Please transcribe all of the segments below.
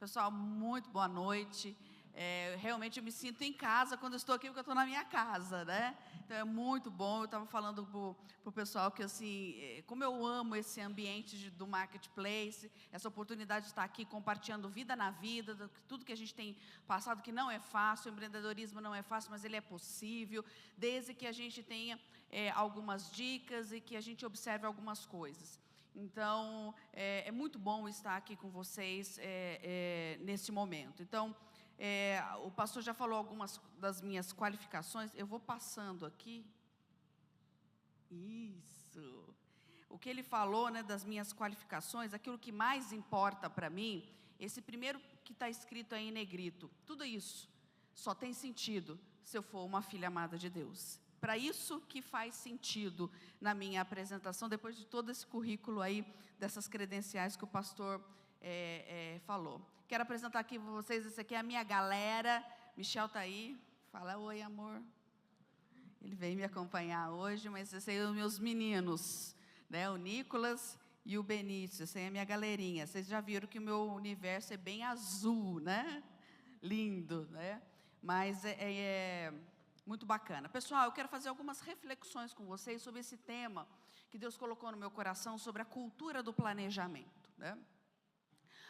Pessoal, muito boa noite. Realmente eu me sinto em casa quando eu estou aqui, porque eu estou na minha casa, né? Então é muito bom. Eu estava falando para o pessoal que, assim, como eu amo esse ambiente do marketplace, essa oportunidade de estar aqui compartilhando vida na vida, tudo que a gente tem passado, que não é fácil, o empreendedorismo não é fácil, mas ele é possível, desde que a gente tenha algumas dicas e que a gente observe algumas coisas. Então, é muito bom estar aqui com vocês nesse momento. Então, o pastor já falou algumas das minhas qualificações. Eu vou passando aqui. Isso. O que ele falou, né, das minhas qualificações, aquilo que mais importa para mim, esse primeiro que está escrito aí em negrito, tudo isso só tem sentido se eu for uma filha amada de Deus. Para isso que faz sentido na minha apresentação, depois de todo esse currículo aí, dessas credenciais que o pastor falou. Quero apresentar aqui para vocês, esse aqui é a minha galera. Michel está aí, fala oi, amor. Ele veio me acompanhar hoje, mas esses aí são os meus meninos, né? O Nicolas e o Benício, essa aí é a minha galerinha. Vocês já viram que o meu universo é bem azul, né? Lindo, né? Mas muito bacana. Pessoal, eu quero fazer algumas reflexões com vocês sobre esse tema que Deus colocou no meu coração, sobre a cultura do planejamento, né?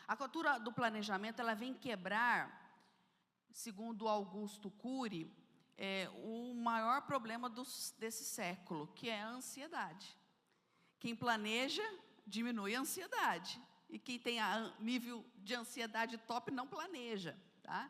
A cultura do planejamento, ela vem quebrar, segundo Augusto Cury, o maior problema desse século, que é a ansiedade. Quem planeja, diminui a ansiedade. E quem tem nível de ansiedade top, não planeja, tá?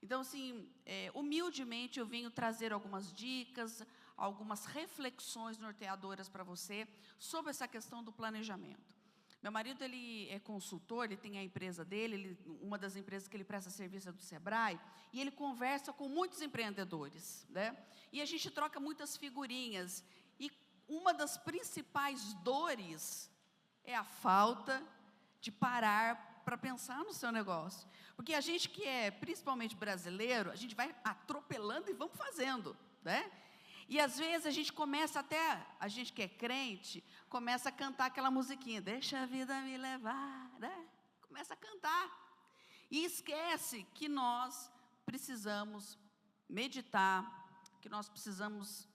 Então, assim, humildemente eu venho trazer algumas dicas, algumas reflexões norteadoras para você sobre essa questão do planejamento. Meu marido, ele é consultor, ele tem a empresa dele, uma das empresas que ele presta serviço é do Sebrae, e ele conversa com muitos empreendedores, né? E a gente troca muitas figurinhas, e uma das principais dores é a falta de parar para pensar no seu negócio. Porque a gente que é principalmente brasileiro, a gente vai atropelando e vamos fazendo, né? E às vezes a gente começa até, a gente que é crente, começa a cantar aquela musiquinha, deixa a vida me levar, né? Começa a cantar. E esquece que nós precisamos meditar, que nós precisamos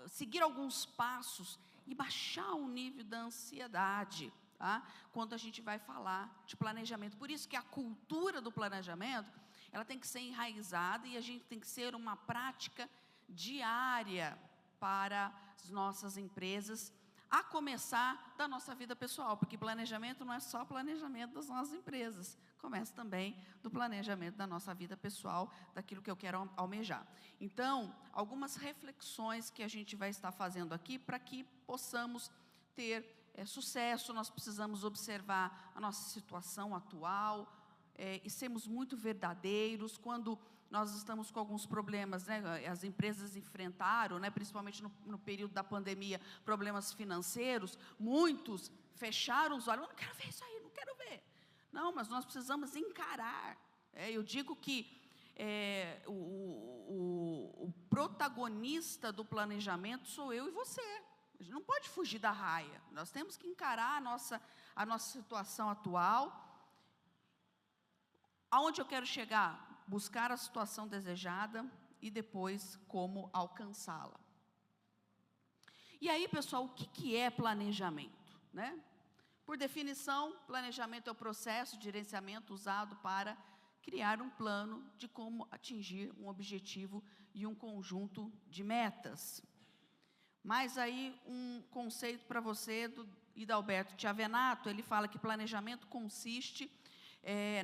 seguir alguns passos e baixar o nível da ansiedade, tá? Quando a gente vai falar de planejamento. Por isso que a cultura do planejamento, ela tem que ser enraizada e a gente tem que ser uma prática diária para as nossas empresas, a começar da nossa vida pessoal, porque planejamento não é só planejamento das nossas empresas, começa também do planejamento da nossa vida pessoal, daquilo que eu quero almejar. Então, algumas reflexões que a gente vai estar fazendo aqui para que possamos ter sucesso. Nós precisamos observar a nossa situação atual, e sermos muito verdadeiros. Quando nós estamos com alguns problemas, né, as empresas enfrentaram, né, principalmente no período da pandemia, problemas financeiros, muitos fecharam os olhos, eu não quero ver isso aí, não quero ver. Não, mas nós precisamos encarar. Eu digo que o protagonista do planejamento sou eu e você. A gente não pode fugir da raia, nós temos que encarar a nossa situação atual. Aonde eu quero chegar? Buscar a situação desejada e depois como alcançá-la. E aí, pessoal, o que é planejamento, né? Por definição, planejamento é o processo de gerenciamento usado para criar um plano de como atingir um objetivo e um conjunto de metas. Mas aí um conceito para você do Hidalberto Chiavenato, ele fala que planejamento consiste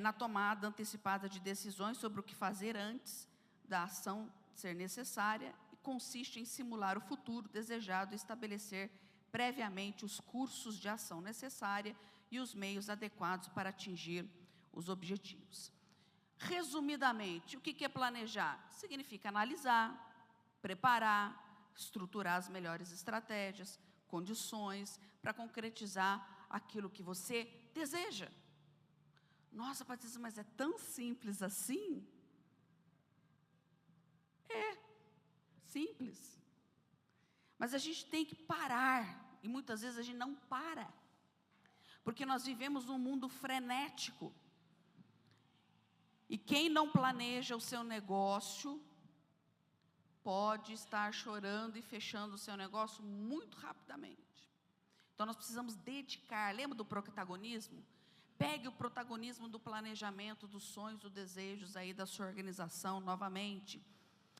na tomada antecipada de decisões sobre o que fazer antes da ação ser necessária, e consiste em simular o futuro desejado e estabelecer previamente os cursos de ação necessária e os meios adequados para atingir os objetivos. Resumidamente, o que é planejar? Significa analisar, preparar, estruturar as melhores estratégias, condições para concretizar aquilo que você deseja. Nossa, Patrícia, mas é tão simples assim? É simples. Mas a gente tem que parar, e muitas vezes a gente não para, porque nós vivemos num mundo frenético. E quem não planeja o seu negócio, pode estar chorando e fechando o seu negócio muito rapidamente. Então, nós precisamos dedicar, lembra do protagonismo? Pegue o protagonismo do planejamento, dos sonhos, dos desejos aí da sua organização novamente.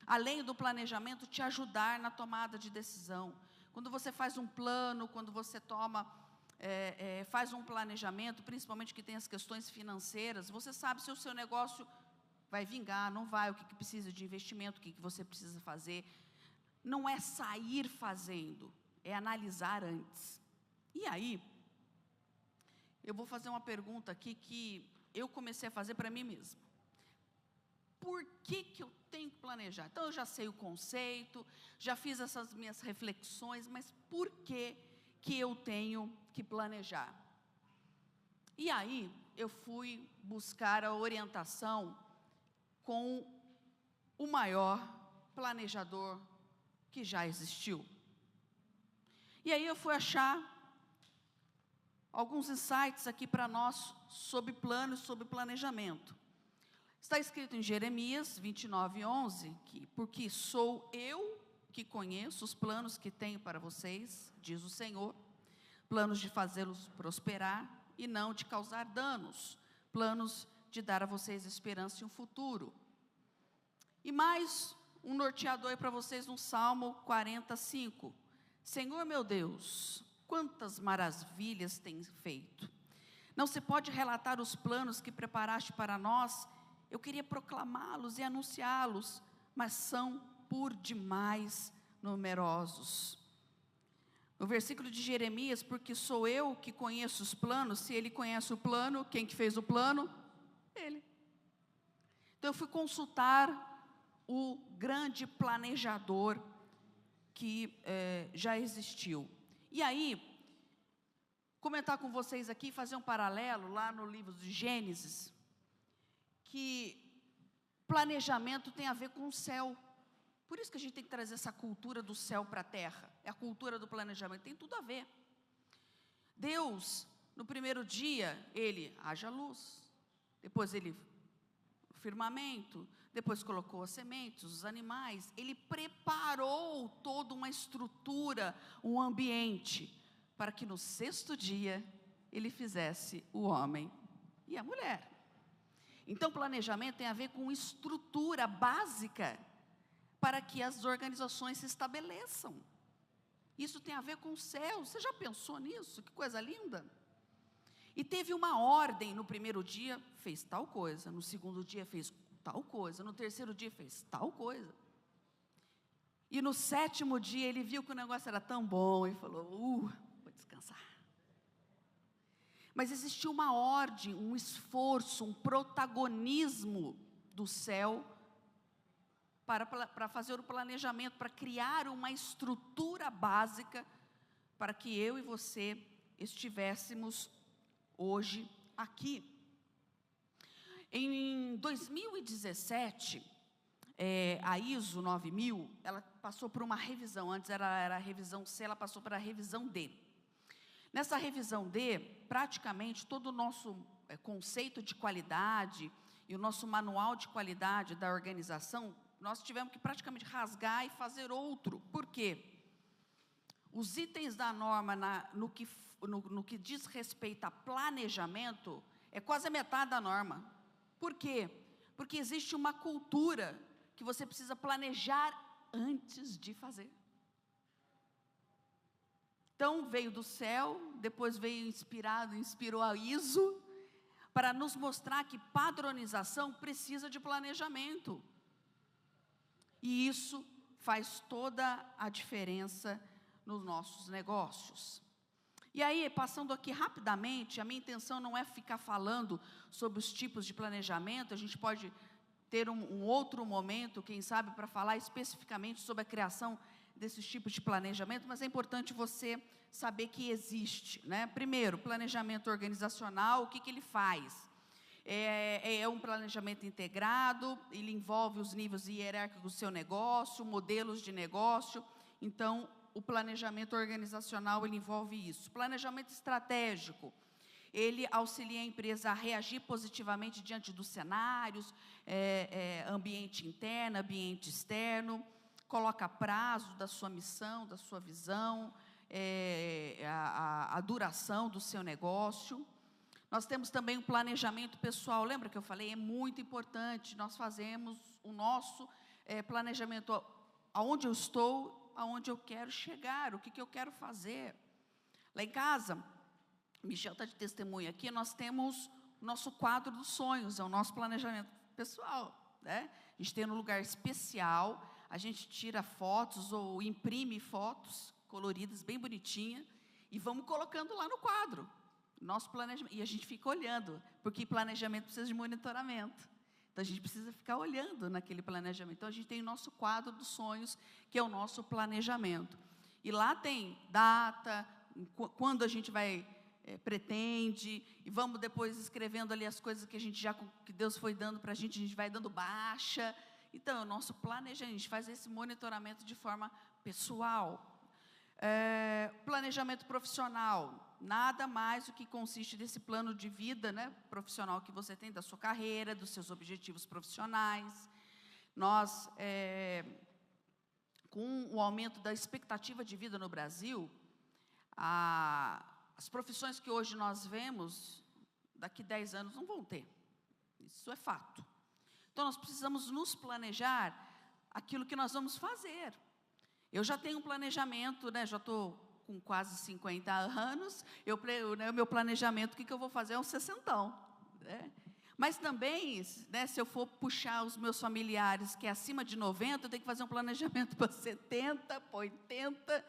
Além do planejamento, te ajudar na tomada de decisão. Quando você faz um plano, quando você faz um planejamento, principalmente que tem as questões financeiras, você sabe se o seu negócio vai vingar, não vai, o que precisa de investimento, o que você precisa fazer. Não é sair fazendo, é analisar antes. E aí, eu vou fazer uma pergunta aqui que eu comecei a fazer para mim mesma. Por que eu tenho que planejar? Então, eu já sei o conceito, já fiz essas minhas reflexões, mas por que eu tenho que planejar? E aí, eu fui buscar a orientação com o maior planejador que já existiu. E aí eu fui achar alguns insights aqui para nós sobre planos, sobre planejamento. Está escrito em Jeremias 29:11, porque sou eu que conheço os planos que tenho para vocês, diz o Senhor, planos de fazê-los prosperar e não de causar danos, planos de dar a vocês esperança e um futuro. E mais um norteador para vocês no Salmo 45. Senhor meu Deus, quantas maravilhas tens feito. Não se pode relatar os planos que preparaste para nós. Eu queria proclamá-los e anunciá-los, mas são por demais numerosos. No versículo de Jeremias, porque sou eu que conheço os planos, se ele conhece o plano, quem que fez o plano? Ele. Então eu fui consultar o grande planejador que já existiu. E aí, comentar com vocês aqui, fazer um paralelo lá no livro de Gênesis, que planejamento tem a ver com o céu. Por isso que a gente tem que trazer essa cultura do céu para a terra. É a cultura do planejamento, tem tudo a ver. Deus, no primeiro dia, ele haja luz. Depois ele, o firmamento. Depois colocou as sementes, os animais. Ele preparou toda uma estrutura, um ambiente, para que no sexto dia, ele fizesse o homem e a mulher. Então, planejamento tem a ver com estrutura básica para que as organizações se estabeleçam. Isso tem a ver com o céu. Você já pensou nisso? Que coisa linda. E teve uma ordem: no primeiro dia fez tal coisa, no segundo dia fez tal coisa, no terceiro dia fez tal coisa. E no sétimo dia ele viu que o negócio era tão bom e falou: vou descansar. Mas existiu uma ordem, um esforço, um protagonismo do céu para fazer o planejamento, para criar uma estrutura básica para que eu e você estivéssemos hoje aqui. Em 2017, a ISO 9000, ela passou por uma revisão. Antes era a revisão C, ela passou para a revisão D. Nessa revisão D, praticamente todo o nosso conceito de qualidade e o nosso manual de qualidade da organização, nós tivemos que praticamente rasgar e fazer outro. Por quê? Os itens da norma no que diz respeito a planejamento é quase a metade da norma. Por quê? Porque existe uma cultura que você precisa planejar antes de fazer. Então, veio do céu, depois inspirou a ISO, para nos mostrar que padronização precisa de planejamento. E isso faz toda a diferença nos nossos negócios. E aí, passando aqui rapidamente, a minha intenção não é ficar falando sobre os tipos de planejamento. A gente pode ter um outro momento, quem sabe, para falar especificamente sobre a criação desses tipos de planejamento, mas é importante você saber que existe, né? Primeiro, planejamento organizacional, o que ele faz? É um planejamento integrado, ele envolve os níveis hierárquicos do seu negócio, modelos de negócio. Então, o planejamento organizacional, ele envolve isso. Planejamento estratégico, Ele auxilia a empresa a reagir positivamente diante dos cenários, ambiente interno, ambiente externo, coloca prazo da sua missão, da sua visão, a duração do seu negócio. Nós temos também um planejamento pessoal. Lembra que eu falei? É muito importante. Nós fazemos o nosso planejamento, aonde eu estou, aonde eu quero chegar, o que eu quero fazer. Lá em casa, Michel está de testemunha aqui, nós temos o nosso quadro dos sonhos, é o nosso planejamento pessoal, né? A gente tem um lugar especial, a gente tira fotos ou imprime fotos coloridas, bem bonitinha, e vamos colocando lá no quadro, nosso planejamento, e a gente fica olhando, porque planejamento precisa de monitoramento, então a gente precisa ficar olhando naquele planejamento. Então a gente tem o nosso quadro dos sonhos, que é o nosso planejamento, e lá tem data, quando a gente vai, pretende, e vamos depois escrevendo ali as coisas que a gente que Deus foi dando para a gente vai dando baixa. Então, o nosso planejamento, a gente faz esse monitoramento de forma pessoal. Planejamento profissional, nada mais do que consiste desse plano de vida, né, profissional que você tem, da sua carreira, dos seus objetivos profissionais. Nós, com o aumento da expectativa de vida no Brasil, as profissões que hoje nós vemos, daqui 10 anos não vão ter, isso é fato. Então, nós precisamos nos planejar aquilo que nós vamos fazer. Eu já tenho um planejamento, né, já estou com quase 50 anos, o meu planejamento, o que eu vou fazer é um 60ão, né? Mas também, né, se eu for puxar os meus familiares, que é acima de 90, eu tenho que fazer um planejamento para 70, para 80,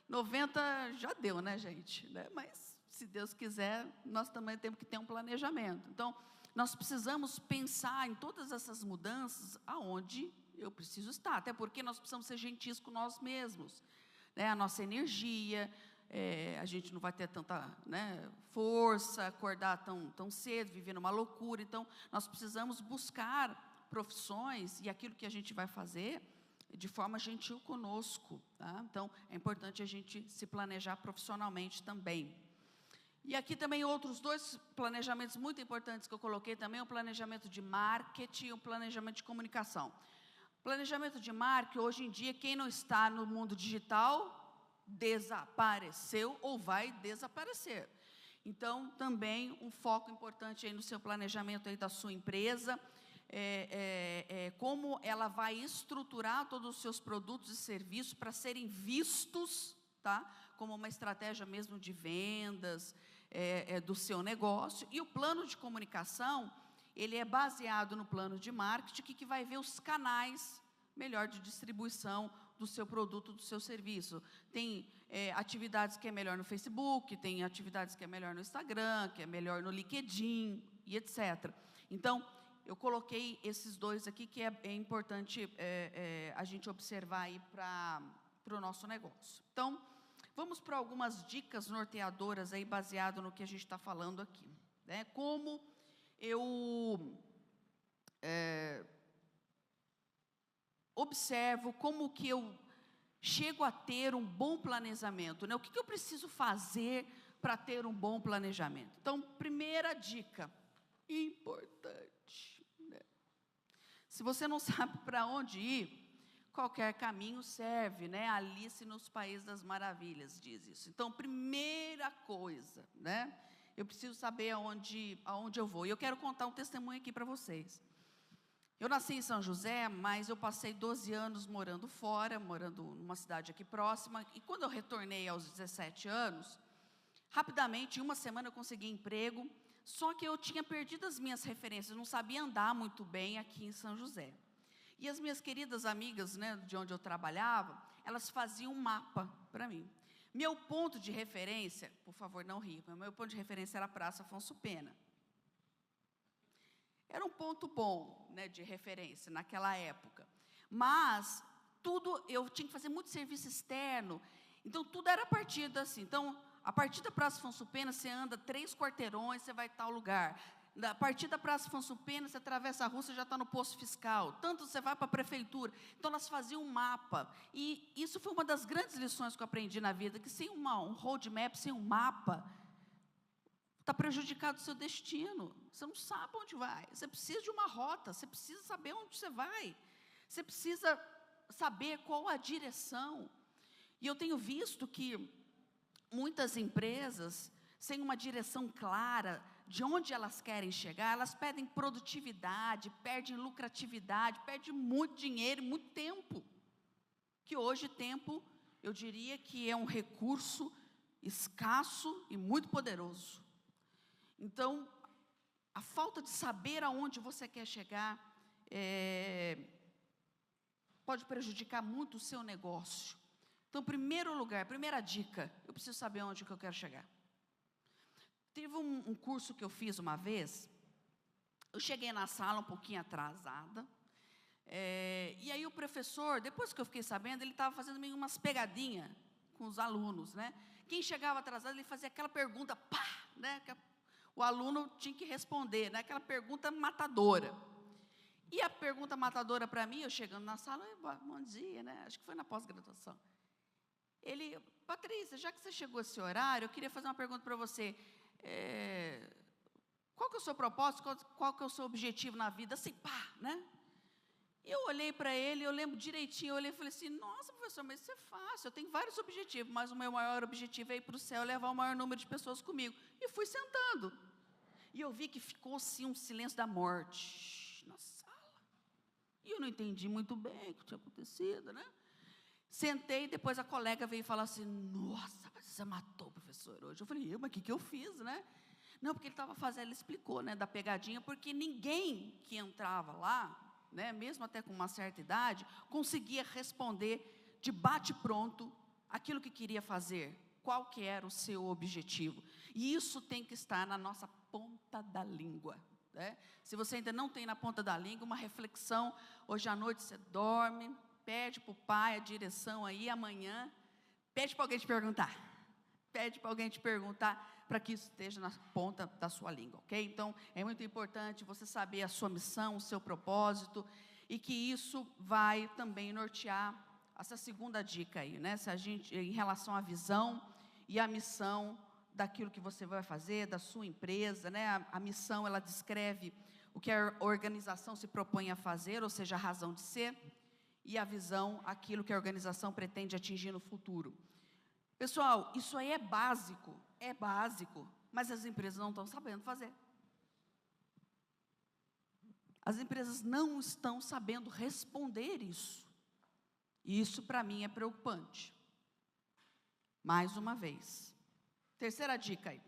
90 já deu, né, gente? Né? Mas, se Deus quiser, nós também temos que ter um planejamento. Então, nós precisamos pensar em todas essas mudanças, aonde eu preciso estar, até porque nós precisamos ser gentis com nós mesmos, né? A nossa energia, a gente não vai ter tanta, né, força, acordar tão cedo, viver numa loucura. Então, nós precisamos buscar profissões e aquilo que a gente vai fazer de forma gentil conosco, tá? Então, é importante a gente se planejar profissionalmente também. E aqui também outros 2 planejamentos muito importantes que eu coloquei também, o planejamento de marketing e o planejamento de comunicação. Planejamento de marketing, hoje em dia, quem não está no mundo digital, desapareceu ou vai desaparecer. Então, também um foco importante aí no seu planejamento aí da sua empresa, como ela vai estruturar todos os seus produtos e serviços para serem vistos, tá? Como uma estratégia mesmo de vendas, do seu negócio. E o plano de comunicação, ele é baseado no plano de marketing, que vai ver os canais melhor de distribuição do seu produto, do seu serviço. Tem atividades que é melhor no Facebook, tem atividades que é melhor no Instagram, que é melhor no LinkedIn, e etc. Então, eu coloquei esses 2 aqui, que é importante a gente observar aí para o nosso negócio. Então, vamos para algumas dicas norteadoras aí, baseado no que a gente está falando aqui, né? Como eu observo, como que eu chego a ter um bom planejamento, né? O que eu preciso fazer para ter um bom planejamento? Então, primeira dica, importante, né? Se você não sabe para onde ir, qualquer caminho serve, né? Alice nos Países das Maravilhas diz isso. Então, primeira coisa, né? Eu preciso saber aonde eu vou. E eu quero contar um testemunho aqui para vocês. Eu nasci em São José, mas eu passei 12 anos morando fora, morando numa cidade aqui próxima. E quando eu retornei aos 17 anos, rapidamente, em uma semana eu consegui emprego, só que eu tinha perdido as minhas referências, não sabia andar muito bem aqui em São José. E as minhas queridas amigas, né, de onde eu trabalhava, elas faziam um mapa para mim. Meu ponto de referência, por favor, não ria, meu ponto de referência era a Praça Afonso Pena. Era um ponto bom, né, de referência naquela época. Mas tudo, eu tinha que fazer muito serviço externo, então tudo era a partir assim. Então, a partir da Praça Afonso Pena, você anda 3 quarteirões, você vai a tal lugar. A partir da Praça Afonso Pena, você atravessa a rua, você já está no posto fiscal. Tanto você vai para a prefeitura. Então, elas faziam um mapa. E isso foi uma das grandes lições que eu aprendi na vida, que sem um roadmap, sem um mapa, está prejudicado o seu destino. Você não sabe onde vai. Você precisa de uma rota, você precisa saber onde você vai. Você precisa saber qual a direção. E eu tenho visto que muitas empresas, sem uma direção clara de onde elas querem chegar, elas perdem produtividade, perdem lucratividade, perdem muito dinheiro, muito tempo. Que hoje tempo, eu diria que é um recurso escasso e muito poderoso. Então, a falta de saber aonde você quer chegar pode prejudicar muito o seu negócio. Então, primeiro lugar, primeira dica, eu preciso saber onde que eu quero chegar. Teve um curso que eu fiz uma vez, eu cheguei na sala um pouquinho atrasada, e aí o professor, depois que eu fiquei sabendo, ele estava fazendo meio umas pegadinhas com os alunos, né? Quem chegava atrasado, ele fazia aquela pergunta, pá, né? O aluno tinha que responder, né? Aquela pergunta matadora. E a pergunta matadora para mim, eu chegando na sala, bom dia, né? Acho que foi na pós-graduação. Ele, Patrícia, já que você chegou a esse horário, eu queria fazer uma pergunta para você. Qual que é o seu propósito, qual que é o seu objetivo na vida? Assim, pá, né? Eu olhei para ele, eu lembro direitinho, eu olhei e falei assim, nossa, professor, mas isso é fácil, eu tenho vários objetivos, mas o meu maior objetivo é ir para o céu e levar o maior número de pessoas comigo. E fui sentando. E eu vi que ficou assim um silêncio da morte na sala. E eu não entendi muito bem o que tinha acontecido, né? Sentei, depois a colega veio falar assim, nossa, mas você matou o professor hoje. Eu falei, mas o que eu fiz, né? Não, porque ele estava fazendo, ele explicou, né, da pegadinha, porque ninguém que entrava lá, né, mesmo até com uma certa idade, conseguia responder de bate-pronto aquilo que queria fazer, qual que era o seu objetivo. E isso tem que estar na nossa ponta da língua, né? Se você ainda não tem na ponta da língua, uma reflexão, hoje à noite você dorme, pede para o pai a direção aí, amanhã, pede para alguém te perguntar, para que isso esteja na ponta da sua língua, ok? Então, é muito importante você saber a sua missão, o seu propósito, e que isso vai também nortear essa segunda dica aí, né? Se a gente, em relação à visão e à missão daquilo que você vai fazer, da sua empresa, né? A missão, ela descreve o que a organização se propõe a fazer, ou seja, a razão de ser, e a visão, aquilo que a organização pretende atingir no futuro. Pessoal, isso aí é básico, mas as empresas não estão sabendo fazer. As empresas não estão sabendo responder isso. E isso, para mim, é preocupante. Mais uma vez. Terceira dica aí.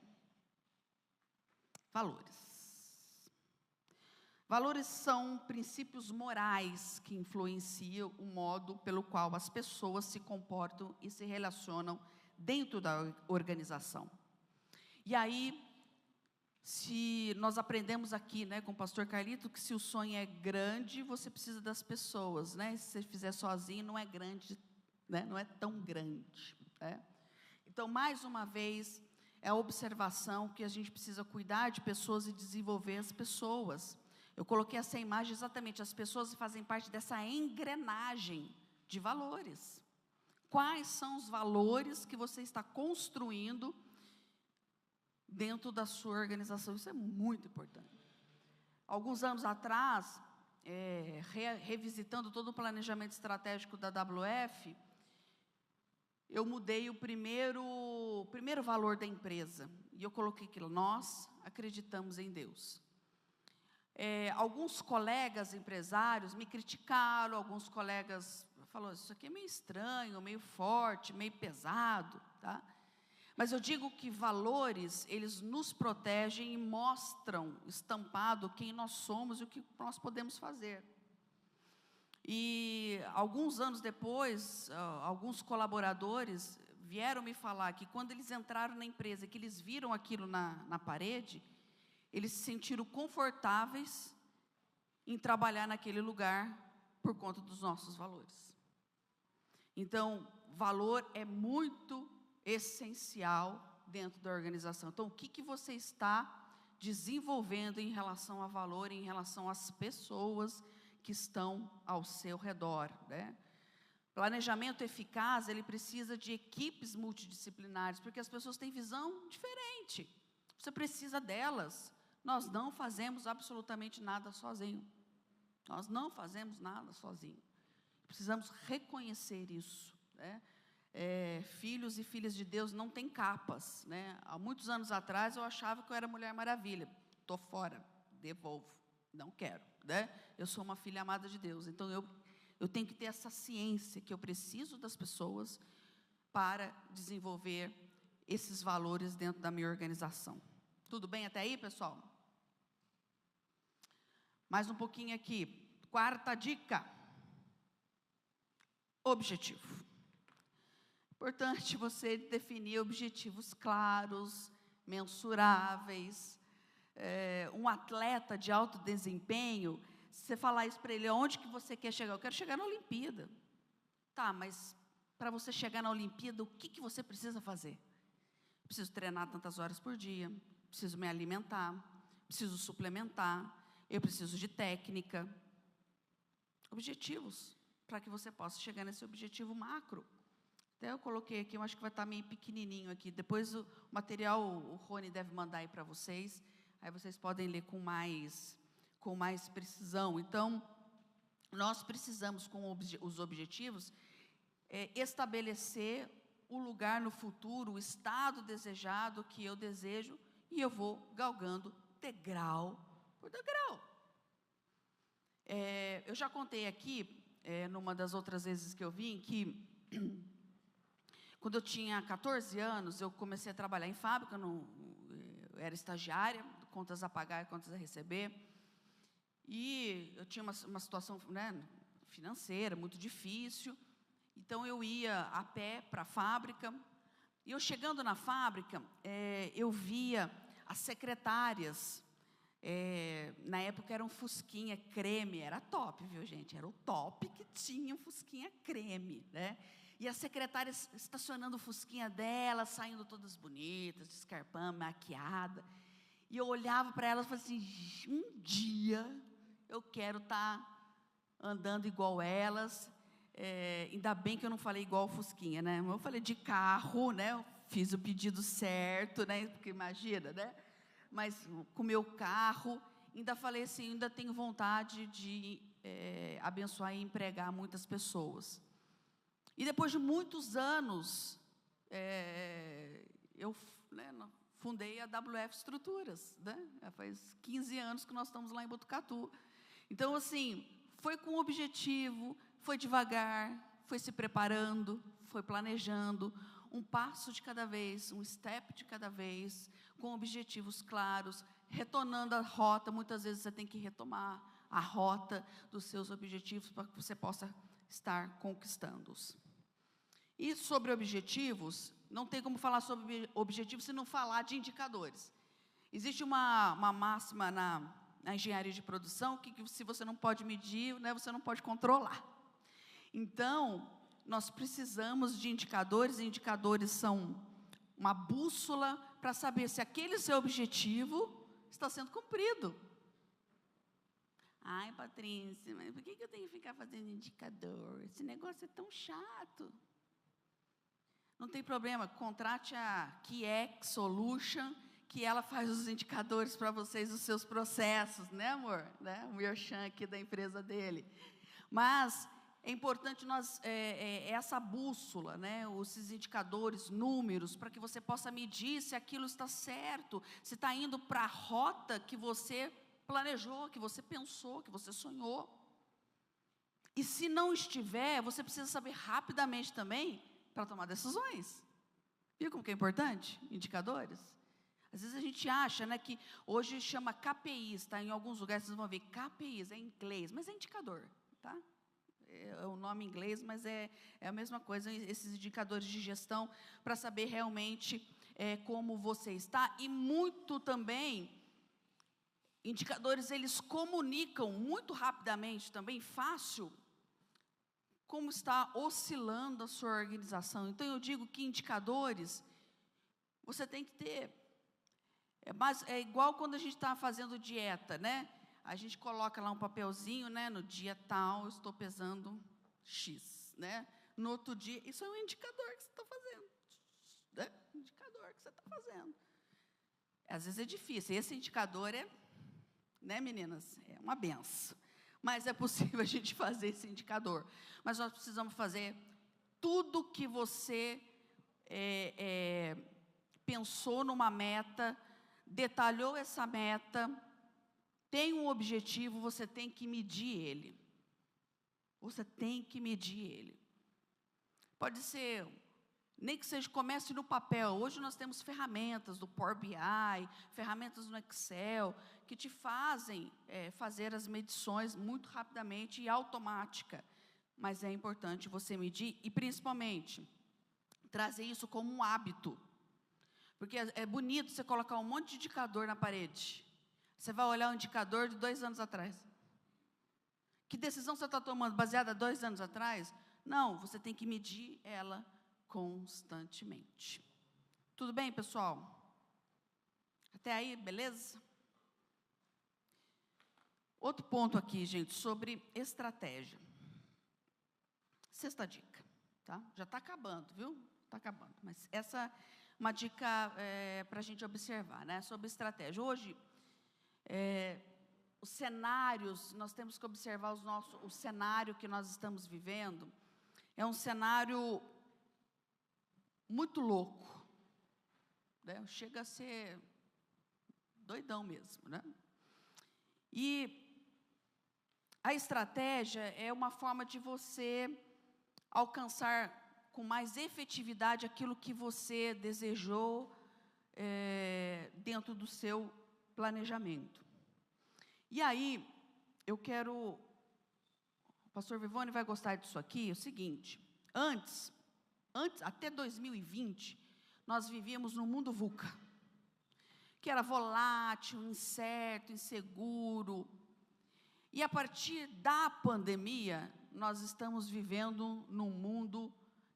Valores. Valores são princípios morais que influenciam o modo pelo qual as pessoas se comportam e se relacionam dentro da organização. E aí, se nós aprendemos aqui, né, com o pastor Carlito, que se o sonho é grande, você precisa das pessoas, né? Se você fizer sozinho, não é grande, né? Não é tão grande, né? Então, mais uma vez, é a observação que a gente precisa cuidar de pessoas e desenvolver as pessoas. Eu coloquei essa imagem exatamente, as pessoas fazem parte dessa engrenagem de valores. Quais são os valores que você está construindo dentro da sua organização? Isso é muito importante. Alguns anos atrás, revisitando todo o planejamento estratégico da WF, eu mudei o primeiro valor da empresa. E eu coloquei que nós acreditamos em Deus. Alguns colegas empresários me criticaram, alguns colegas falaram, isso aqui é meio estranho, meio forte, meio pesado, tá? Mas eu digo que valores, eles nos protegem e mostram estampado quem nós somos e o que nós podemos fazer. E alguns anos depois, alguns colaboradores vieram me falar que quando eles entraram na empresa, que eles viram aquilo na parede, eles se sentiram confortáveis em trabalhar naquele lugar por conta dos nossos valores. Então, valor é muito essencial dentro da organização. Então, o que você está desenvolvendo em relação a valor, em relação às pessoas que estão ao seu redor, né? Planejamento eficaz, ele precisa de equipes multidisciplinares, porque as pessoas têm visão diferente. Você precisa delas. Nós não fazemos absolutamente nada sozinho. Nós não fazemos nada sozinho. Precisamos reconhecer isso, né? Filhos e filhas de Deus não têm capas, né? Há muitos anos atrás eu achava que eu era Mulher Maravilha. Estou fora, devolvo, não quero, né? Eu sou uma filha amada de Deus, então eu tenho que ter essa ciência que eu preciso das pessoas para desenvolver esses valores dentro da minha organização. Tudo bem até aí, pessoal? Mais um pouquinho aqui. Quarta dica. Objetivo. Importante você definir objetivos claros, mensuráveis. Um atleta de alto desempenho, se você falar isso para ele, aonde que você quer chegar? Eu quero chegar na Olimpíada. Tá, mas para você chegar na Olimpíada, o que você precisa fazer? Preciso treinar tantas horas por dia, preciso me alimentar, preciso suplementar, eu preciso de técnica. Objetivos, para que você possa chegar nesse objetivo macro. Até eu coloquei aqui, eu acho que vai estar meio pequenininho aqui. Depois o material, o Rony deve mandar aí para vocês. Aí vocês podem ler com mais precisão. Então, nós precisamos, com os objetivos, estabelecer o lugar no futuro, o estado desejado que eu desejo, e eu vou galgando degrau por degrau. Eu já contei aqui, numa das outras vezes que eu vim, que quando eu tinha 14 anos, eu comecei a trabalhar em fábrica, eu era estagiária, contas a pagar e contas a receber, e eu tinha uma situação, né, financeira muito difícil, então eu ia a pé para a fábrica, e eu chegando na fábrica, eu via as secretárias, na época era um Fusquinha creme, era top, viu gente, era o top que tinha um Fusquinha creme, né? E as secretárias estacionando o Fusquinha dela, saindo todas bonitas, de escarpão, maquiada. E eu olhava para elas e falava assim, um dia eu quero estar andando igual elas. Ainda bem que eu não falei igual o Fusquinha, né? Eu falei de carro, né? Eu fiz o pedido certo, né? Porque imagina, né? Mas com o meu carro, ainda falei assim, ainda tenho vontade de abençoar e empregar muitas pessoas. E depois de muitos anos, eu fundei a WF Estruturas, né? Faz 15 anos que nós estamos lá em Botucatu. Então, assim, foi com objetivo, foi devagar, foi se preparando, foi planejando, um passo de cada vez, um step de cada vez, com objetivos claros, retornando a rota. Muitas vezes você tem que retomar a rota dos seus objetivos para que você possa estar conquistando-os. E sobre objetivos, não tem como falar sobre objetivos se não falar de indicadores. Existe uma máxima na engenharia de produção que se você não pode medir, né, você não pode controlar. Então, nós precisamos de indicadores, e indicadores são uma bússola para saber se aquele seu objetivo está sendo cumprido. Ai, Patrícia, mas por que eu tenho que ficar fazendo indicador? Esse negócio é tão chato. Não tem problema, contrate a Kiex Solution, que ela faz os indicadores para vocês, os seus processos, né, amor? Né? O merchan aqui da empresa dele. Mas é importante essa bússola, né? Esses indicadores, números, para que você possa medir se aquilo está certo, se está indo para a rota que você planejou, que você pensou, que você sonhou. E se não estiver, você precisa saber rapidamente também para tomar decisões. Viu como que é importante? Indicadores. Às vezes a gente acha, né, que hoje chama KPIs, tá? Em alguns lugares vocês vão ver KPIs, é em inglês, mas é indicador, tá? É o nome em inglês, mas é a mesma coisa, esses indicadores de gestão, para saber realmente como você está. E muito também, indicadores, eles comunicam muito rapidamente também, fácil, como está oscilando a sua organização. Então, eu digo que indicadores, você tem que ter. Mas é igual quando a gente está fazendo dieta, né? A gente coloca lá um papelzinho, né? No dia tal, eu estou pesando X, né? No outro dia, isso é um indicador que você está fazendo, né? Indicador que você está fazendo. Às vezes é difícil. Esse indicador é, né, meninas? É uma benção. Mas é possível a gente fazer esse indicador. Mas nós precisamos fazer tudo que você pensou numa meta, detalhou essa meta, tem um objetivo, você tem que medir ele. Você tem que medir ele. Pode ser, nem que seja, comece no papel. Hoje nós temos ferramentas do Power BI, ferramentas no Excel, que te fazem fazer as medições muito rapidamente e automática. Mas é importante você medir e, principalmente, trazer isso como um hábito. Porque é bonito você colocar um monte de indicador na parede. Você vai olhar o indicador de 2 anos atrás. Que decisão você está tomando baseada 2 anos atrás? Não, você tem que medir ela constantemente. Tudo bem, pessoal? Até aí, beleza? Outro ponto aqui, gente, sobre estratégia. 6ª dica, tá? Já está acabando, viu? Está acabando, mas essa é uma dica para a gente observar, né? Sobre estratégia. Hoje, os cenários, nós temos que observar o cenário que nós estamos vivendo, é um cenário muito louco, né? Chega a ser doidão mesmo, né? E a estratégia é uma forma de você alcançar com mais efetividade aquilo que você desejou dentro do seu planejamento. E aí, eu quero, o pastor Vivone vai gostar disso aqui, é o seguinte, antes, até 2020, nós vivíamos num mundo VUCA, que era volátil, incerto, inseguro, e a partir da pandemia, nós estamos vivendo num mundo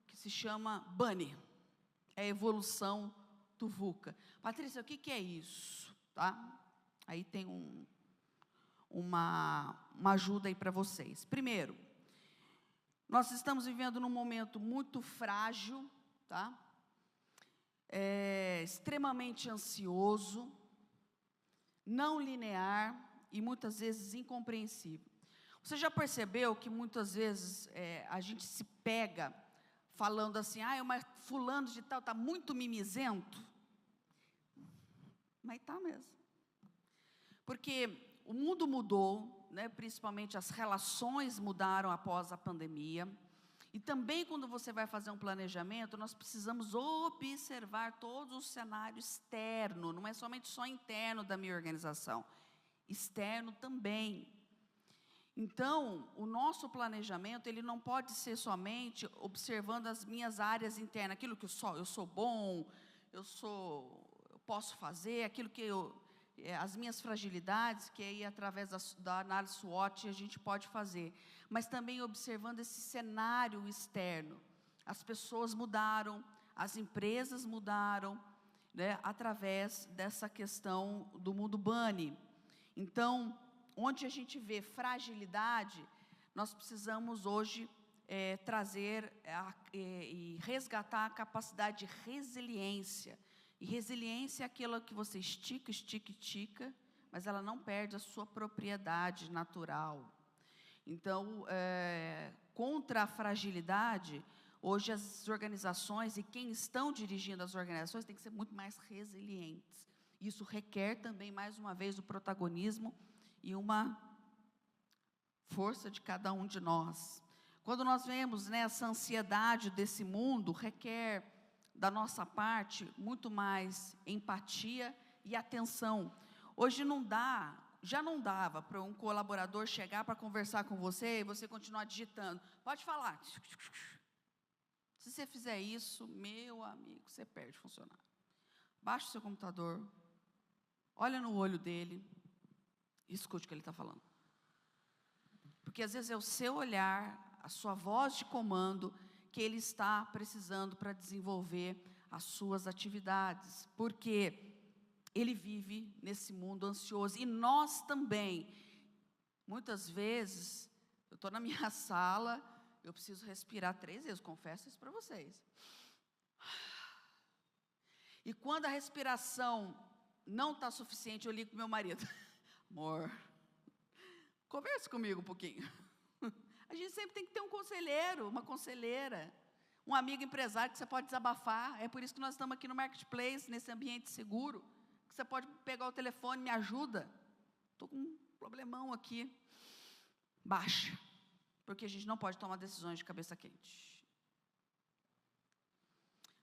que se chama BUNNY, é a evolução do VUCA. Patrícia, o que é isso? Tá? Aí tem uma ajuda aí para vocês. Primeiro, nós estamos vivendo num momento muito frágil, tá? Extremamente ansioso, não linear e muitas vezes incompreensível. Você já percebeu que muitas vezes a gente se pega falando assim, mas fulano de tal está muito mimizento? Mas está mesmo. Porque o mundo mudou, né, principalmente as relações mudaram após a pandemia. E também quando você vai fazer um planejamento, nós precisamos observar todo o cenário externo, não é somente só interno da minha organização, externo também. Então, o nosso planejamento, ele não pode ser somente observando as minhas áreas internas, aquilo que eu sou bom, eu posso fazer, aquilo que as minhas fragilidades, que aí através da análise SWOT a gente pode fazer, mas também observando esse cenário externo. As pessoas mudaram, as empresas mudaram, né, através dessa questão do mundo BUNNY. Então, onde a gente vê fragilidade, nós precisamos hoje trazer e resgatar a capacidade de resiliência. E resiliência é aquilo que você estica, mas ela não perde a sua propriedade natural. Então, contra a fragilidade, hoje as organizações e quem estão dirigindo as organizações tem que ser muito mais resilientes. Isso requer também, mais uma vez, o protagonismo e uma força de cada um de nós. Quando nós vemos, né, essa ansiedade desse mundo, requer da nossa parte muito mais empatia e atenção. Hoje já não dava para um colaborador chegar para conversar com você e você continuar digitando. Pode falar. Se você fizer isso, meu amigo, você perde funcionário. Baixa o seu computador, olha no olho dele e escute o que ele está falando. Porque às vezes é o seu olhar, a sua voz de comando que ele está precisando para desenvolver as suas atividades, porque ele vive nesse mundo ansioso, e nós também. Muitas vezes, eu estou na minha sala, eu preciso respirar 3 vezes, confesso isso para vocês. E quando a respiração não está suficiente, eu ligo para o meu marido. Amor, converse comigo um pouquinho. A gente sempre tem que ter um conselheiro, uma conselheira, um amigo empresário que você pode desabafar. É por isso que nós estamos aqui no Marketplace, nesse ambiente seguro, que você pode pegar o telefone, me ajuda. Estou com um problemão aqui. Baixa, porque a gente não pode tomar decisões de cabeça quente.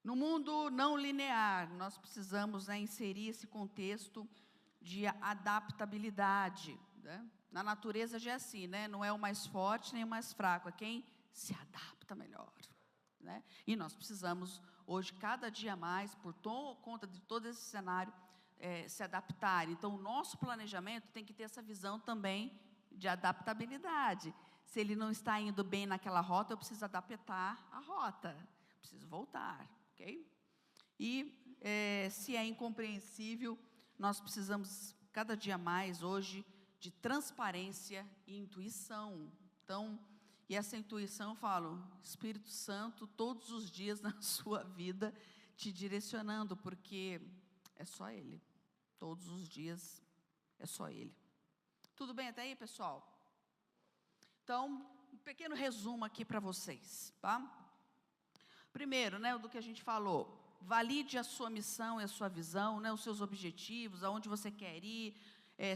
No mundo não linear, nós precisamos, né, inserir esse contexto de adaptabilidade, né? Na natureza já é assim, né? Não é o mais forte nem o mais fraco, é quem se adapta melhor, né? E nós precisamos, hoje, cada dia mais, por conta de todo esse cenário, se adaptar. Então, o nosso planejamento tem que ter essa visão também de adaptabilidade. Se ele não está indo bem naquela rota, eu preciso adaptar a rota, preciso voltar, ok? E se é incompreensível, nós precisamos, cada dia mais, hoje, de transparência e intuição. Então, e essa intuição, eu falo, Espírito Santo, todos os dias na sua vida, te direcionando, porque é só Ele. Todos os dias é só Ele. Tudo bem até aí, pessoal? Então, um pequeno resumo aqui para vocês, tá? Primeiro, né, do que a gente falou, valide a sua missão e a sua visão, né, os seus objetivos, aonde você quer ir.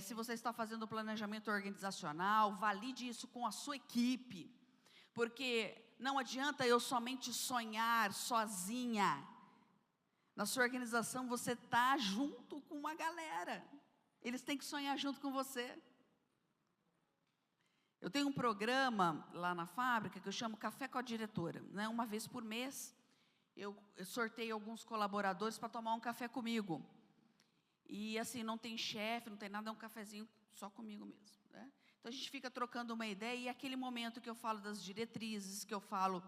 Se você está fazendo o planejamento organizacional, valide isso com a sua equipe, porque não adianta eu somente sonhar sozinha. Na sua organização, você está junto com uma galera, eles têm que sonhar junto com você. Eu tenho um programa lá na fábrica que eu chamo Café com a Diretora, né? Uma vez por mês, eu sorteio alguns colaboradores para tomar um café comigo. E assim, não tem chefe, não tem nada, é um cafezinho só comigo mesmo, né? Então, a gente fica trocando uma ideia, e é aquele momento que eu falo das diretrizes, que eu falo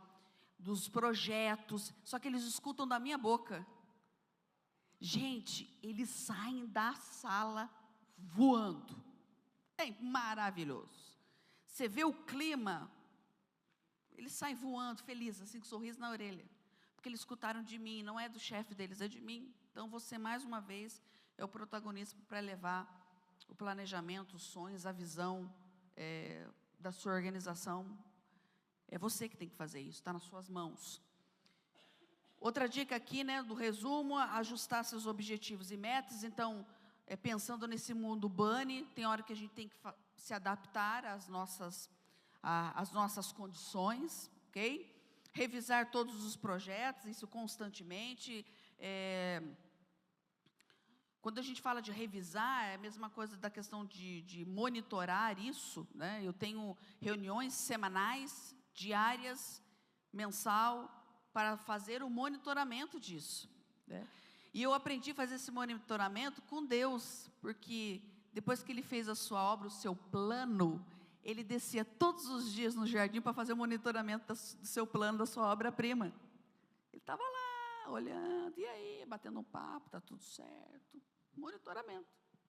dos projetos, só que eles escutam da minha boca. Gente, eles saem da sala voando. É maravilhoso. Você vê o clima, eles saem voando, felizes, assim, com um sorriso na orelha. Porque eles escutaram de mim, não é do chefe deles, é de mim. Então, você, mais uma vez, é o protagonista para levar o planejamento, os sonhos, a visão da sua organização. É você que tem que fazer isso, está nas suas mãos. Outra dica aqui, né, do resumo, ajustar seus objetivos e metas. Então, pensando nesse mundo bunny, tem hora que a gente tem que se adaptar às nossas condições, ok? Revisar todos os projetos, isso constantemente. Quando a gente fala de revisar, é a mesma coisa da questão de monitorar isso, né? Eu tenho reuniões semanais, diárias, mensal, para fazer o monitoramento disso, né? E eu aprendi a fazer esse monitoramento com Deus, porque depois que Ele fez a sua obra, o seu plano, Ele descia todos os dias no jardim para fazer o monitoramento do seu plano, da sua obra-prima. Ele estava lá, olhando, e aí, batendo um papo, está tudo certo. Monitoramento.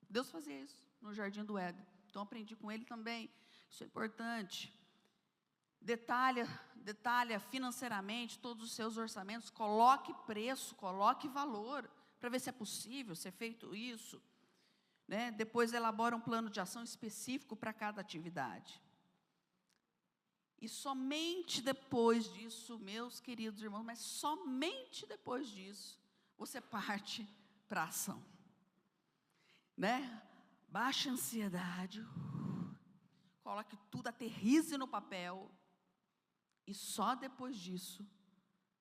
Deus fazia isso no jardim do Éden. Então, aprendi com Ele também. Isso é importante. Detalha financeiramente todos os seus orçamentos, coloque preço, coloque valor, para ver se é possível ser feito isso, né? Depois elabora um plano de ação específico para cada atividade. E somente depois disso, meus queridos irmãos, mas somente depois disso, você parte para a ação, né? Baixa a ansiedade, coloque tudo, aterrize no papel, e só depois disso,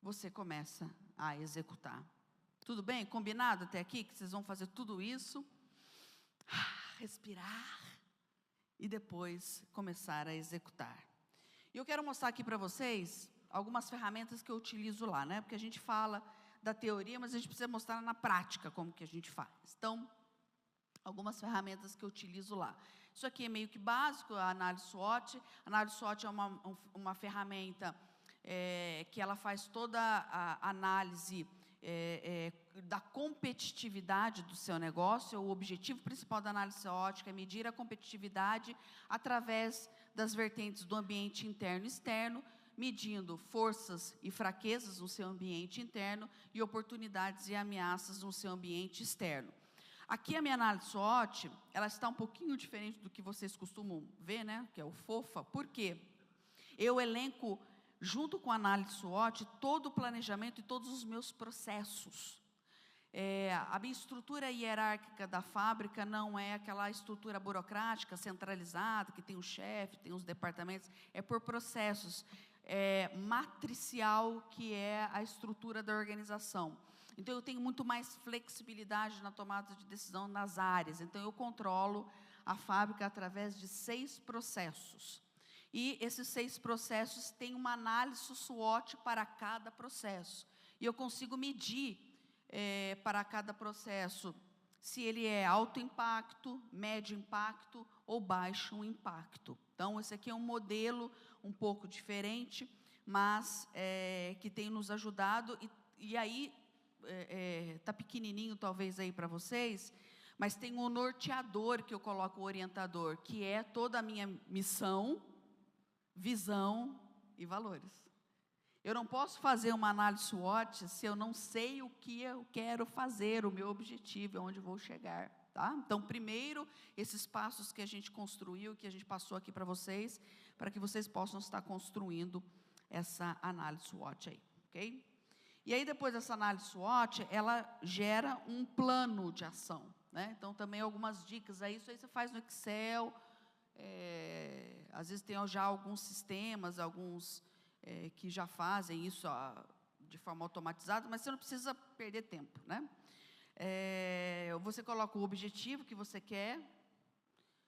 você começa a executar. Tudo bem? Combinado até aqui? Que vocês vão fazer tudo isso, respirar, e depois começar a executar. E eu quero mostrar aqui para vocês algumas ferramentas que eu utilizo lá, né? Porque a gente fala da teoria, mas a gente precisa mostrar na prática como que a gente faz. Então, algumas ferramentas que eu utilizo lá. Isso aqui é meio que básico, a análise SWOT. A análise SWOT é uma ferramenta que ela faz toda a análise da competitividade do seu negócio. O objetivo principal da análise SWOT é medir a competitividade através das vertentes do ambiente interno e externo, medindo forças e fraquezas no seu ambiente interno e oportunidades e ameaças no seu ambiente externo. Aqui a minha análise SWOT, ela está um pouquinho diferente do que vocês costumam ver, né? Que é o FOFA. Por quê? Eu elenco, junto com a análise SWOT, todo o planejamento e todos os meus processos. A minha estrutura hierárquica da fábrica não é aquela estrutura burocrática, centralizada, que tem um chefe, tem os departamentos, é por processos. Matricial, que é a estrutura da organização. Então, eu tenho muito mais flexibilidade na tomada de decisão nas áreas. Então, eu controlo a fábrica através de 6 processos. E esses 6 processos têm uma análise SWOT para cada processo. E eu consigo medir para cada processo se ele é alto impacto, médio impacto ou baixo impacto. Então, esse aqui é um modelo um pouco diferente, mas que tem nos ajudado. E aí, está pequenininho talvez aí para vocês, mas tem um norteador que eu coloco, o orientador, que é toda a minha missão, visão e valores. Eu não posso fazer uma análise SWOT se eu não sei o que eu quero fazer, o meu objetivo, onde vou chegar. Tá? Então, primeiro, esses passos que a gente construiu, que a gente passou aqui para vocês, para que vocês possam estar construindo essa análise SWOT aí, ok? E aí, depois dessa análise SWOT, ela gera um plano de ação, né? Então, também algumas dicas aí, isso aí você faz no Excel, às vezes tem já alguns sistemas, alguns que já fazem isso de forma automatizada, mas você não precisa perder tempo, né? Você coloca o objetivo que você quer,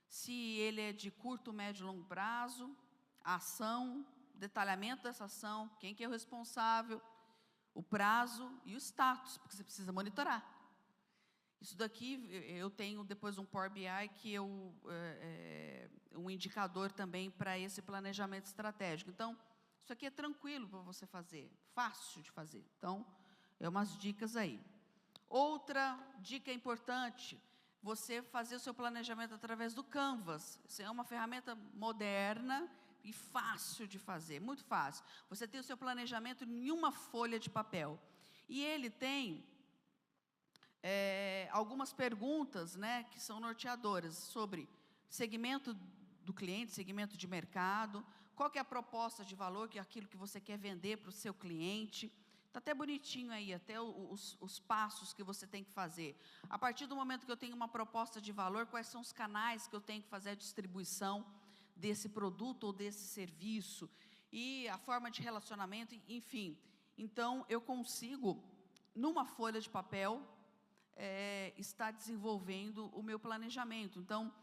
se ele é de curto, médio e longo prazo, a ação, detalhamento dessa ação, quem que é o responsável, o prazo e o status, porque você precisa monitorar. Isso daqui, eu tenho depois um Power BI que um indicador também para esse planejamento estratégico. Então, isso aqui é tranquilo para você fazer, fácil de fazer. Então, umas dicas aí. Outra dica importante, você fazer o seu planejamento através do Canvas. Isso é uma ferramenta moderna e fácil de fazer, muito fácil. Você tem o seu planejamento em uma folha de papel. E ele tem algumas perguntas, né, que são norteadoras sobre segmento do cliente, segmento de mercado, qual que é a proposta de valor, que é aquilo que você quer vender para o seu cliente. Está até bonitinho aí, até os passos que você tem que fazer. A partir do momento que eu tenho uma proposta de valor, quais são os canais que eu tenho que fazer a distribuição desse produto ou desse serviço, e a forma de relacionamento, enfim. Então, eu consigo, numa folha de papel, estar desenvolvendo o meu planejamento. Então,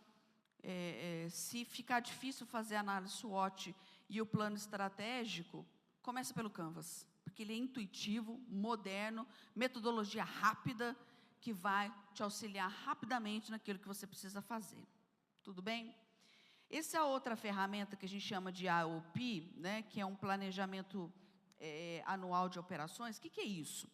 se ficar difícil fazer a análise SWOT e o plano estratégico, começa pelo Canvas, porque ele é intuitivo, moderno, metodologia rápida, que vai te auxiliar rapidamente naquilo que você precisa fazer. Tudo bem? Essa é a outra ferramenta que a gente chama de AOP, né, que é um planejamento anual de operações. O que é isso?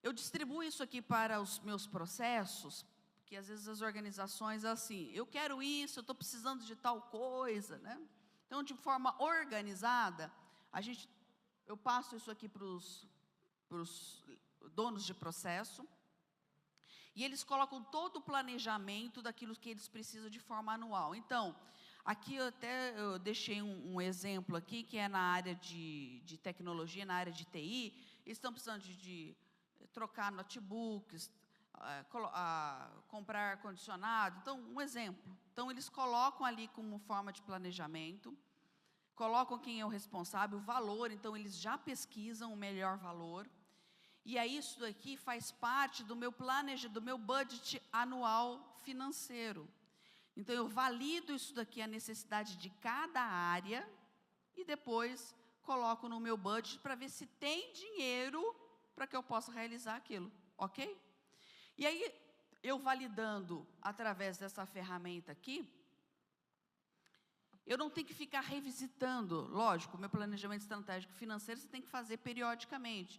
Eu distribuo isso aqui para os meus processos, porque às vezes as organizações, assim, eu quero isso, eu estou precisando de tal coisa, né? Então, de forma organizada, eu passo isso aqui para os donos de processo, e eles colocam todo o planejamento daquilo que eles precisam de forma anual. Então, aqui eu deixei um exemplo aqui, que é na área de tecnologia, na área de TI. Eles estão precisando de trocar notebooks, comprar ar-condicionado. Então, um exemplo. Então, eles colocam ali como forma de planejamento, colocam quem é o responsável, o valor. Então, eles já pesquisam o melhor valor. E aí, isso daqui faz parte do meu do meu budget anual financeiro. Então, eu valido isso daqui, a necessidade de cada área, e depois coloco no meu budget para ver se tem dinheiro para que eu possa realizar aquilo, ok? E aí, eu validando através dessa ferramenta aqui, eu não tenho que ficar revisitando. Lógico, o meu planejamento estratégico financeiro você tem que fazer periodicamente.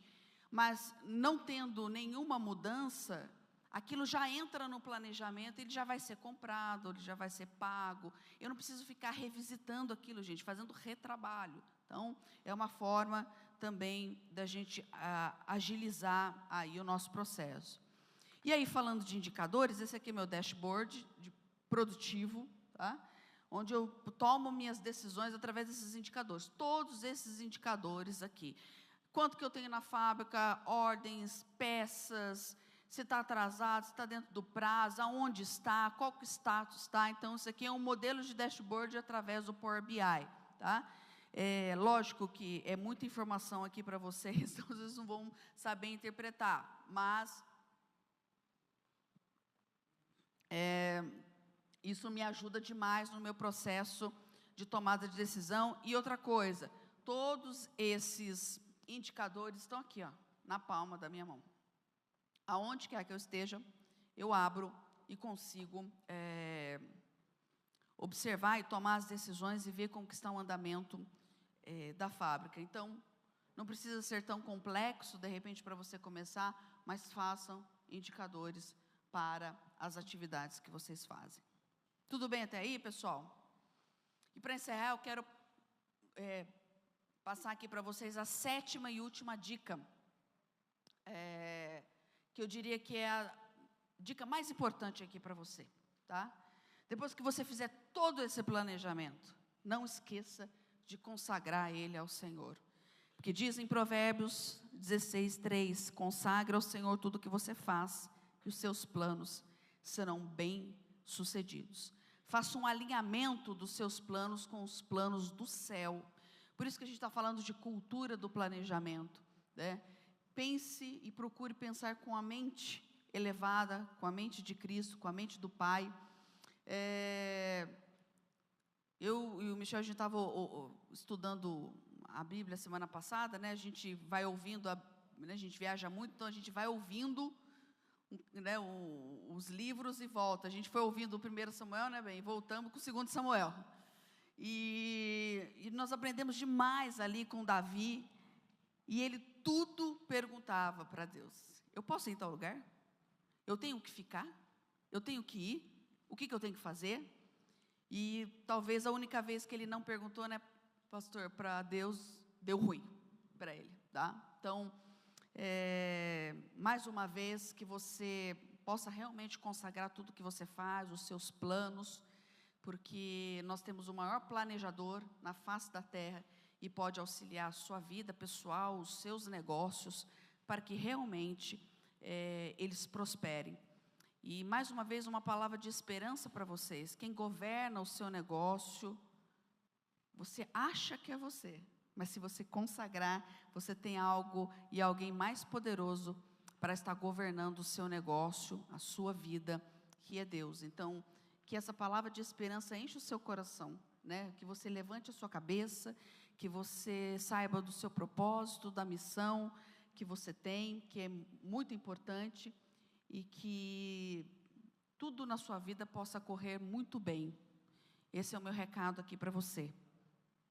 Mas, não tendo nenhuma mudança, aquilo já entra no planejamento, ele já vai ser comprado, ele já vai ser pago. Eu não preciso ficar revisitando aquilo, gente, fazendo retrabalho. Então, é uma forma também da gente agilizar aí o nosso processo. E aí, falando de indicadores, esse aqui é meu dashboard produtivo, tá? Onde eu tomo minhas decisões através desses indicadores. Todos esses indicadores aqui. Quanto que eu tenho na fábrica, ordens, peças, se está atrasado, se está dentro do prazo, aonde está, qual que o status está. Então, isso aqui é um modelo de dashboard através do Power BI, tá? Lógico que é muita informação aqui para vocês, então vocês não vão saber interpretar, mas isso me ajuda demais no meu processo de tomada de decisão. E outra coisa, todos esses indicadores estão aqui, ó, na palma da minha mão. Aonde quer que eu esteja, eu abro e consigo observar e tomar as decisões e ver como que está o andamento da fábrica. Então, não precisa ser tão complexo, de repente, para você começar, mas façam indicadores para as atividades que vocês fazem. Tudo bem até aí, pessoal? E para encerrar, eu quero passar aqui para vocês a 7ª e última dica, que eu diria que é a dica mais importante aqui para você, tá? Depois que você fizer todo esse planejamento, não esqueça de consagrar ele ao Senhor. Porque diz em Provérbios 16:3, consagra ao Senhor tudo o que você faz, e os seus planos serão bem-sucedidos. Faça um alinhamento dos seus planos com os planos do céu. Por isso que a gente está falando de cultura do planejamento, né? Pense e procure pensar com a mente elevada, com a mente de Cristo, com a mente do Pai. Eu e o Michel, a gente estava estudando a Bíblia semana passada, né? A gente vai ouvindo, né? A gente viaja muito, então a gente vai ouvindo, né, os livros e volta. A gente foi ouvindo o 1 Samuel, né, bem, e voltamos com o 2 Samuel. E nós aprendemos demais ali com Davi, e ele tudo perguntava para Deus: eu posso ir em tal lugar? Eu tenho que ficar? Eu tenho que ir? O que eu tenho que fazer? E talvez a única vez que ele não perguntou, né, pastor, para Deus, deu ruim para ele, tá? Então, mais uma vez, que você possa realmente consagrar tudo que você faz, os seus planos, porque nós temos o maior planejador na face da terra e pode auxiliar a sua vida pessoal, os seus negócios, para que realmente eles prosperem. E mais uma vez, uma palavra de esperança para vocês: quem governa o seu negócio, você acha que é você, mas se você consagrar, você tem algo e alguém mais poderoso para estar governando o seu negócio, a sua vida, que é Deus. Então, que essa palavra de esperança enche o seu coração, né? Que você levante a sua cabeça, que você saiba do seu propósito, da missão que você tem, que é muito importante, e que tudo na sua vida possa correr muito bem. Esse é o meu recado aqui para você.